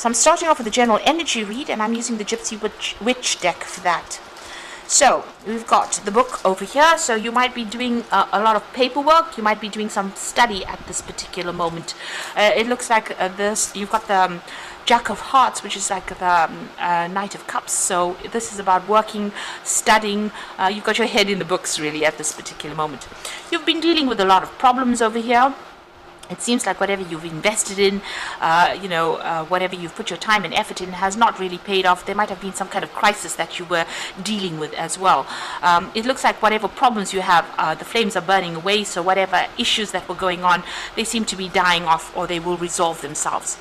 So I'm starting off with the general energy read, and I'm using the Gypsy Witch deck for that. So we've got the book over here. So you might be doing a lot of paperwork. You might be doing some study at this particular moment. It looks like this. You've got the Jack of Hearts, which is like the Knight of Cups. So this is about working, studying. You've got your head in the books really at this particular moment. You've been dealing with a lot of problems over here. It seems like whatever you've invested in, whatever you've put your time and effort in has not really paid off. There might have been some kind of crisis that you were dealing with as well. It looks like whatever problems you have, the flames are burning away, so whatever issues that were going on, they seem to be dying off, or they will resolve themselves.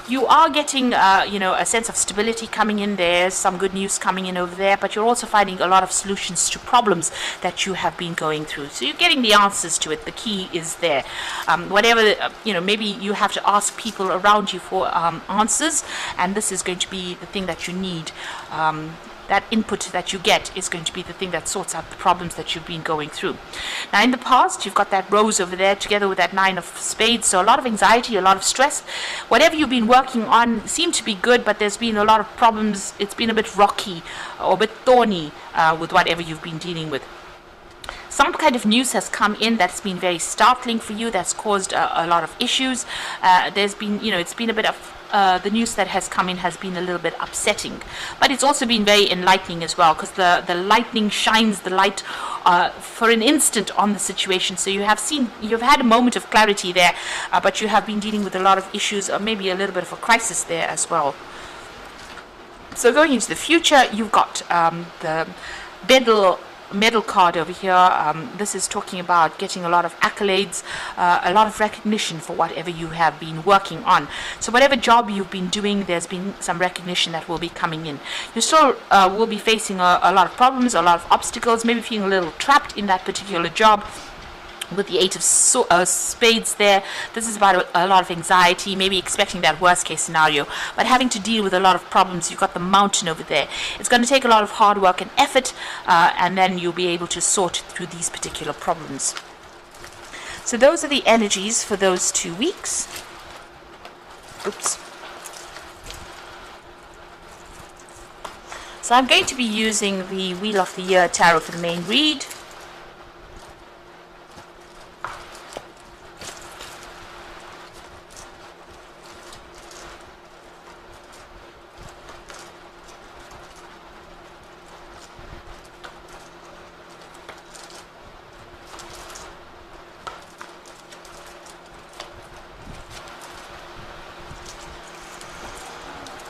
You are getting, a sense of stability coming in. There's some good news coming in over there, but you're also finding a lot of solutions to problems that you have been going through. So you're getting the answers to it. The key is there. Maybe you have to ask people around you for answers, and this is going to be the thing that you need. That input that you get is going to be the thing that sorts out the problems that you've been going through. Now, in the past, you've got that rose over there together with that 9 of spades, so a lot of anxiety, a lot of stress. Whatever you've been working on seemed to be good, but there's been a lot of problems. It's been a bit rocky or a bit thorny with whatever you've been dealing with. Some kind of news has come in that's been very startling for you, that's caused a lot of issues. There's been, it's been a bit of the news that has come in has been a little bit upsetting, but it's also been very enlightening as well, because the lightning shines the light for an instant on the situation. So you've had a moment of clarity there, but you have been dealing with a lot of issues, or maybe a little bit of a crisis there as well. So going into the future, you've got the medal card over here. This is talking about getting a lot of accolades, a lot of recognition for whatever you have been working on. So whatever job you've been doing, there's been some recognition that will be coming in. You still will be facing a lot of problems, a lot of obstacles, maybe feeling a little trapped in that particular job. With the 8 of spades there, this is about a lot of anxiety, maybe expecting that worst case scenario, but having to deal with a lot of problems. You've got the mountain over there. It's going to take a lot of hard work and effort, and then you'll be able to sort through these particular problems. So those are the energies for those 2 weeks. Oops. So I'm going to be using the Wheel of the Year Tarot for the main read.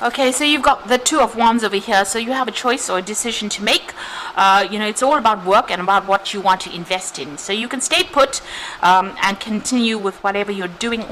Okay, so you've got the 2 of Wands over here, so you have a choice or a decision to make. It's all about work and about what you want to invest in. So you can stay put and continue with whatever you're doing,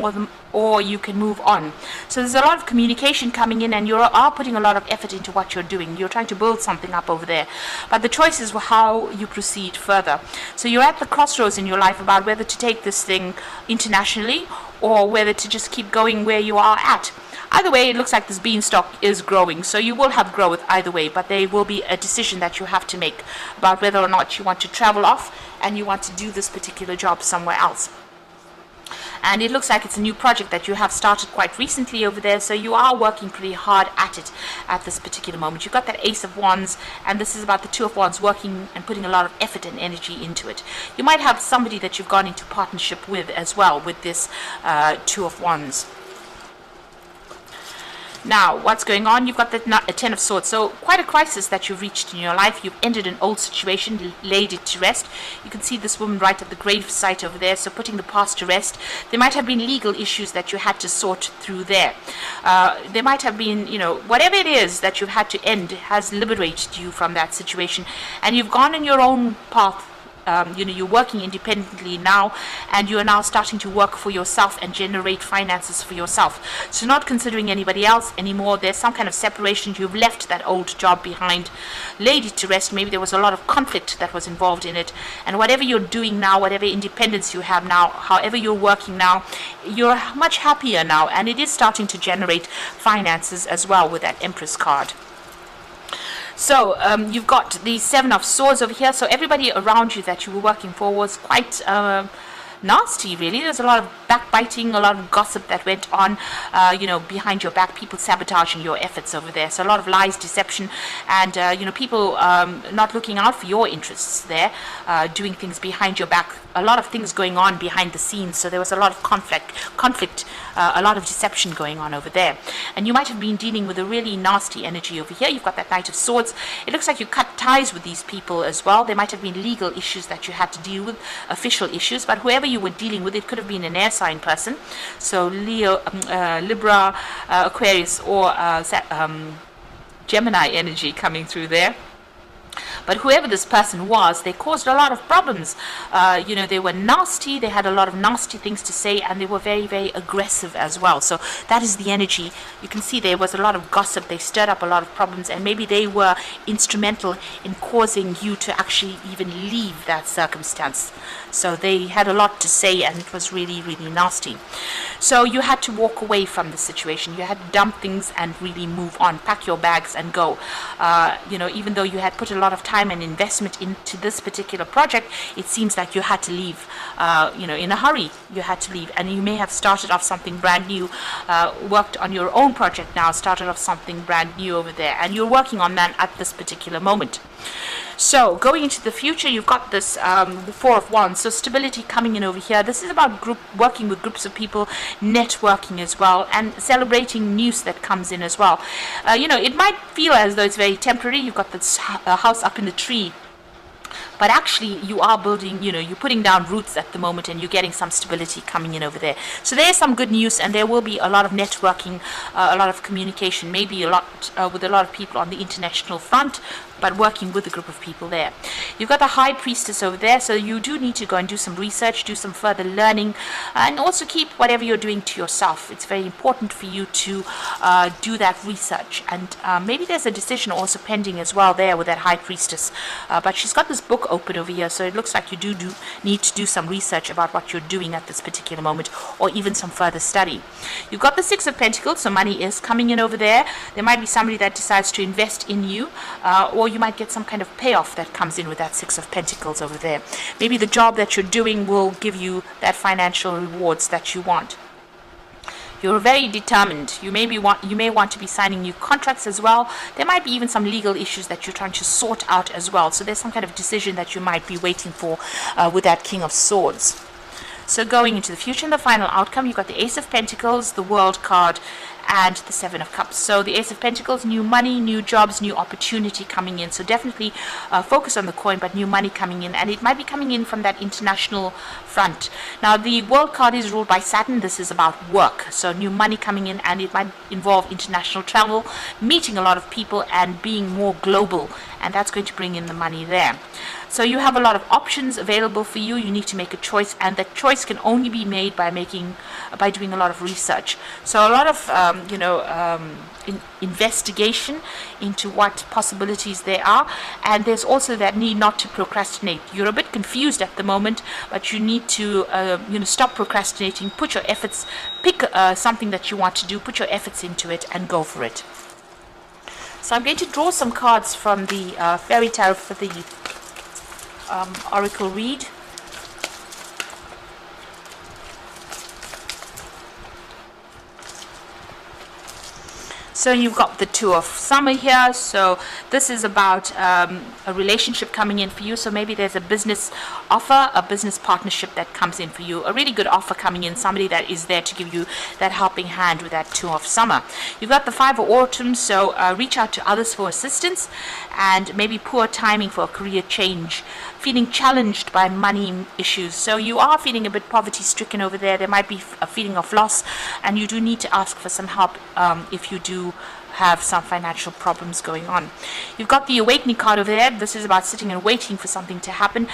or you can move on. So there's a lot of communication coming in, and you are putting a lot of effort into what you're doing. You're trying to build something up over there. But the choice is how you proceed further. So you're at the crossroads in your life about whether to take this thing internationally or whether to just keep going where you are at. Either way, it looks like this beanstalk is growing, so you will have growth either way, but there will be a decision that you have to make about whether or not you want to travel off and you want to do this particular job somewhere else. And it looks like it's a new project that you have started quite recently over there, so you are working pretty hard at it at this particular moment. You've got that Ace of Wands, and this is about the 2 of Wands working and putting a lot of effort and energy into it. You might have somebody that you've gone into partnership with as well with this 2 of Wands. Now, what's going on? You've got the 10 of Swords. So quite a crisis that you've reached in your life. You've ended an old situation, laid it to rest. You can see this woman right at the grave site over there, so putting the past to rest. There might have been legal issues that you had to sort through there. There might have been, whatever it is that you've had to end has liberated you from that situation. And you've gone in your own path. You're working independently now, and you are now starting to work for yourself and generate finances for yourself. So not considering anybody else anymore. There's some kind of separation. You've left that old job behind, laid it to rest. Maybe there was a lot of conflict that was involved in it, and whatever you're doing now, whatever independence you have now, however you're working now, you're much happier now, and it is starting to generate finances as well with that Empress card. So you've got the 7 of Swords over here. So everybody around you that you were working for was quite nasty, really. There's a lot of backbiting, a lot of gossip that went on, behind your back, people sabotaging your efforts over there. So a lot of lies, deception, and, people not looking out for your interests there, doing things behind your back. A lot of things going on behind the scenes, so there was a lot of conflict, a lot of deception going on over there. And you might have been dealing with a really nasty energy over here. You've got that Knight of Swords. It looks like you cut ties with these people as well. There might have been legal issues that you had to deal with, official issues, but whoever you were dealing with, it could have been an air sign person. So Leo, Libra, Aquarius, or Gemini energy coming through there. But whoever this person was, they caused a lot of problems. They were nasty, they had a lot of nasty things to say, and they were very, very aggressive as well. So that is the energy. You can see there was a lot of gossip. They stirred up a lot of problems, and maybe they were instrumental in causing you to actually even leave that circumstance. So they had a lot to say, and it was really, really nasty. So you had to walk away from the situation. You had to dump things and really move on, pack your bags and go. Even though you had put a lot of time and investment into this particular project, it seems like you had to leave, in a hurry. You had to leave, and you may have started off something brand new, worked on your own project now, started off something brand new over there, and you're working on that at this particular moment. So going into the future, you've got this the Four of Wands, so stability coming in over here. This is about working with groups of people, networking as well, and celebrating news that comes in as well. It might feel as though it's very temporary. You've got this house up in the tree, but actually you are building, you're putting down roots at the moment, and you're getting some stability coming in over there. So there's some good news, and there will be a lot of networking, a lot of communication, maybe a lot with a lot of people on the international front, but working with a group of people there. You've got the High Priestess over there, so you do need to go and do some research, do some further learning, and also keep whatever you're doing to yourself. It's very important for you to do that research, and maybe there's a decision also pending as well there with that High Priestess, but she's got this book open over here, so it looks like you do need to do some research about what you're doing at this particular moment, or even some further study. You've got the Six of Pentacles, so money is coming in over there. There might be somebody that decides to invest in you, or you might get some kind of payoff that comes in with that Six of Pentacles over there. Maybe the job that you're doing will give you that financial rewards that you want. You're very determined. You may want to be signing new contracts as well. There might be even some legal issues that you're trying to sort out as well. So there's some kind of decision that you might be waiting for with that King of Swords. So going into the future and the final outcome, you've got the Ace of Pentacles, the World card, and the Seven of Cups. So the Ace of Pentacles, new money, new jobs, new opportunity coming in. So definitely focus on the coin, but new money coming in, and it might be coming in from that international front. Now the World card is ruled by Saturn. This is about work, so new money coming in, and it might involve international travel, meeting a lot of people, and being more global, and that's going to bring in the money there. So you have a lot of options available for you. You need to make a choice, and that choice can only be made by doing a lot of research. So a lot of investigation into what possibilities there are, and there's also that need not to procrastinate. You're a bit confused at the moment, but you need to stop procrastinating. Put your efforts, pick something that you want to do, put your efforts into it, and go for it. So I'm going to draw some cards from the Fairy Tarot for the Oracle read. So you've got the Two of Summer here. So this is about a relationship coming in for you. So maybe there's a business offer, a business partnership that comes in for you. A really good offer coming in, somebody that is there to give you that helping hand with that Two of Summer. You've got the Five of Autumn. So reach out to others for assistance, and maybe poor timing for a career change. Feeling challenged by money issues. So you are feeling a bit poverty stricken over there. There might be a feeling of loss, and you do need to ask for some help if you do have some financial problems going on. You've got the Awakening card over there. This is about sitting and waiting for something to happen.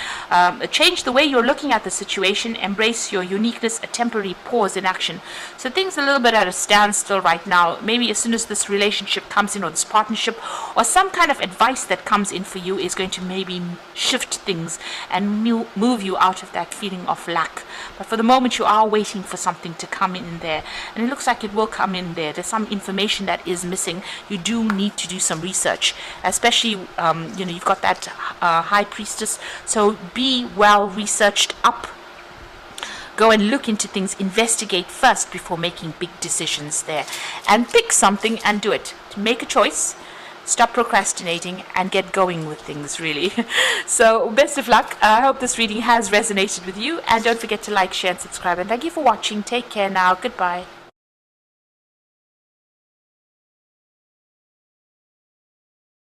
Change the way you're looking at the situation. Embrace your uniqueness. A temporary pause in action. So things a little bit at a standstill right now. Maybe as soon as this relationship comes in, or this partnership, or some kind of advice that comes in for you is going to maybe shift things and move you out of that feeling of lack. But for the moment, you are waiting for something to come in there, and it looks like it will come in there. There's some information that is missing. You do need to do some research, especially you've got that High Priestess, so be well researched up. Go and look into things, investigate first before making big decisions there. And pick something and do it. Make a choice. Stop procrastinating and get going with things, really. So, best of luck. I hope this reading has resonated with you. And don't forget to like, share, and subscribe. And thank you for watching. Take care now. Goodbye.